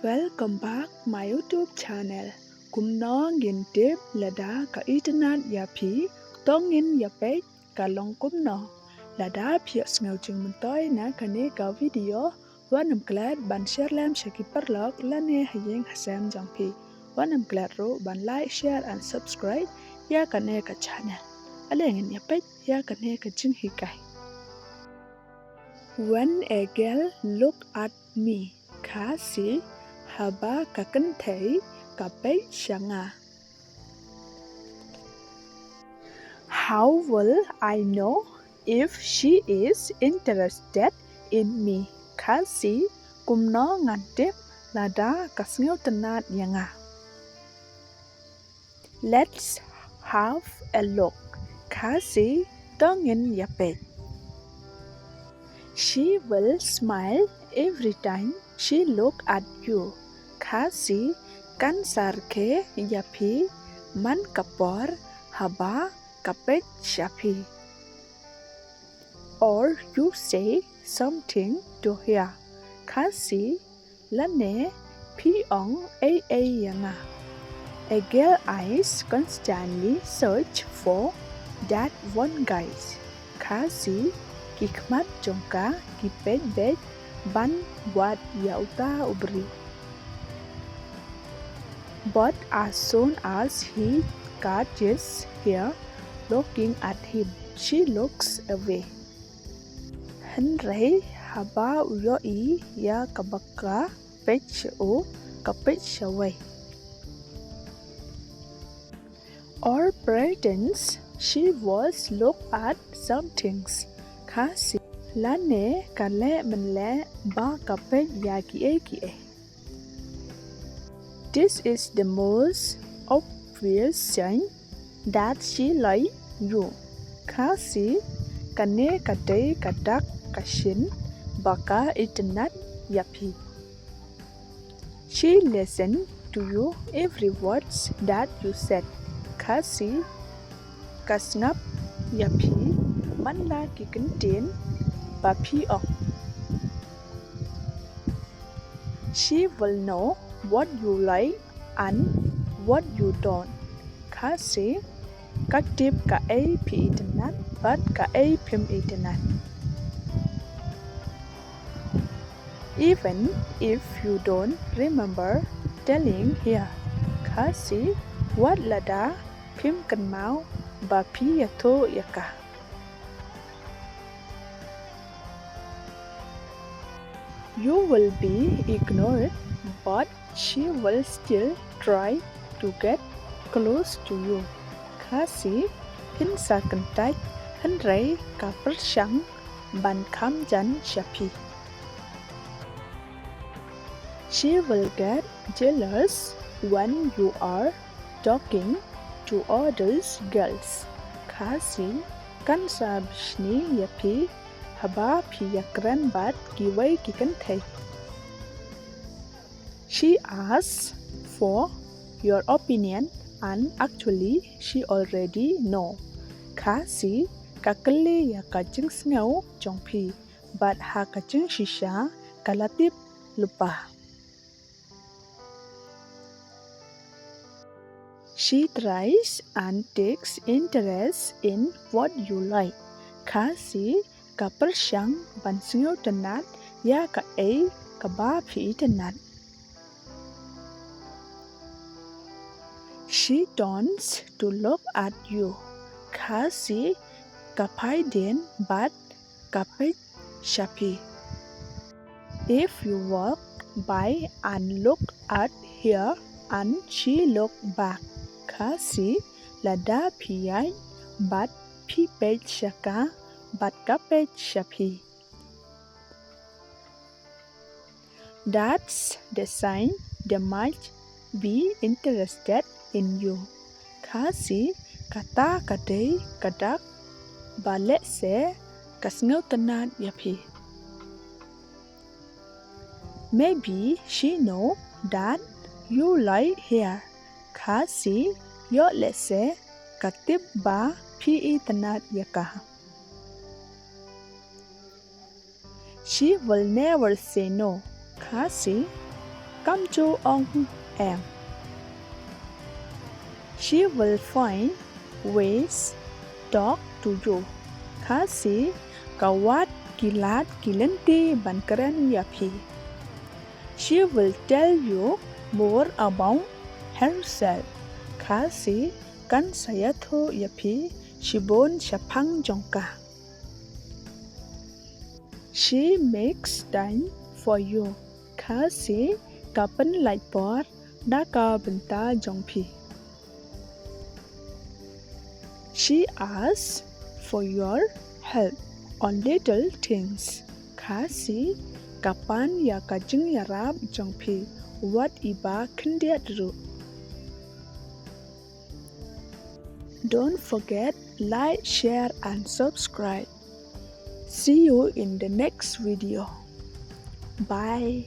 Welcome back my YouTube channel. Kum nong yin tip lada ka internet ya pi tong yin ya page ka long kum no lada pi sngaw chung mun toy na kane ka video wanam glad ban share lam shaki parlok lane hayeng hasam jang pi wanam glad ro ban like share and subscribe ya kane ka channel aleng ya page ya kane ka jing hikai. When a girl look at me, kasi haba kakantay kapay siya nga. How will I know if she is interested in me? Kasi kumno ngantip lada kasngaw tanat niya nga. Let's have a look. Kasi tongin yapit. She will smile every time she look at you. Kasi kan sarke yapi man kapor haba kapet shapi. Or you say something to her. Kasi lane piong yanga. A girl eyes constantly search for that one guy. Kasi kikmat jongka kipet bet ban buat yauta ubri. But as soon as he catches her looking at him, she looks away. Henry haba uyoi ya kabaka pech o kapech away. Or pretends she was look at some things. Kasi lane kale menle ba kapet ya kie. This is the most obvious sign that she like you. Kasi kane kadai kadak kashin baka internet yapi. She listen to you every words that you said. Kasi kasngap yapi manla kikentin bapi ok. She will know what you like and what you don't. Kasi katip ka ay pi internet but ka ay pim internet. Even if you don't remember telling her. Kasi what lada pim kan mau bapi yato yaka. You will be ignored, but she will still try to get close to you. Kasi hinsa kentai henry ka persyang ban kam jan shapi. She will get jealous when you are talking to others girls. Kasi kan sa bishni yapi haba piyakran bat giway kikantay. She asks for your opinion and actually she already know. Kasi kakali ya kajing sngaw jongpi but ha kajing shisha kalatip lupa. She tries and takes interest in what you like. Kasi kapersyang bansingaw tenat ya ka ay kaba pi tenat. She turns to look at you. Kasi kapay din but kapit shapi. If you walk by and look at her and she look back. Kasi lada piyay but pipet shaka but kapet shapi. That's the sign they might be interested in you. Kasi kata kadai kadak balik se kasngaw tanat yapi. Maybe she know that you like her. Kasi yo lese katip ba pi tanat yaka. She will never say no. Kasi come to ong em. She will find ways talk to you. Kasi kawat kilat kilenti bankaran yapi. She will tell you more about herself. Kasi kan saya tho yapi shibon shapang jongka. She makes time for you. Kasi kapan lai por daka benta jongpi. She asks for your help on little things. Kasi kapan ya kajeng yarab jongpi what iba kendia dru. Don't forget like, share and subscribe. See you in the next video. Bye.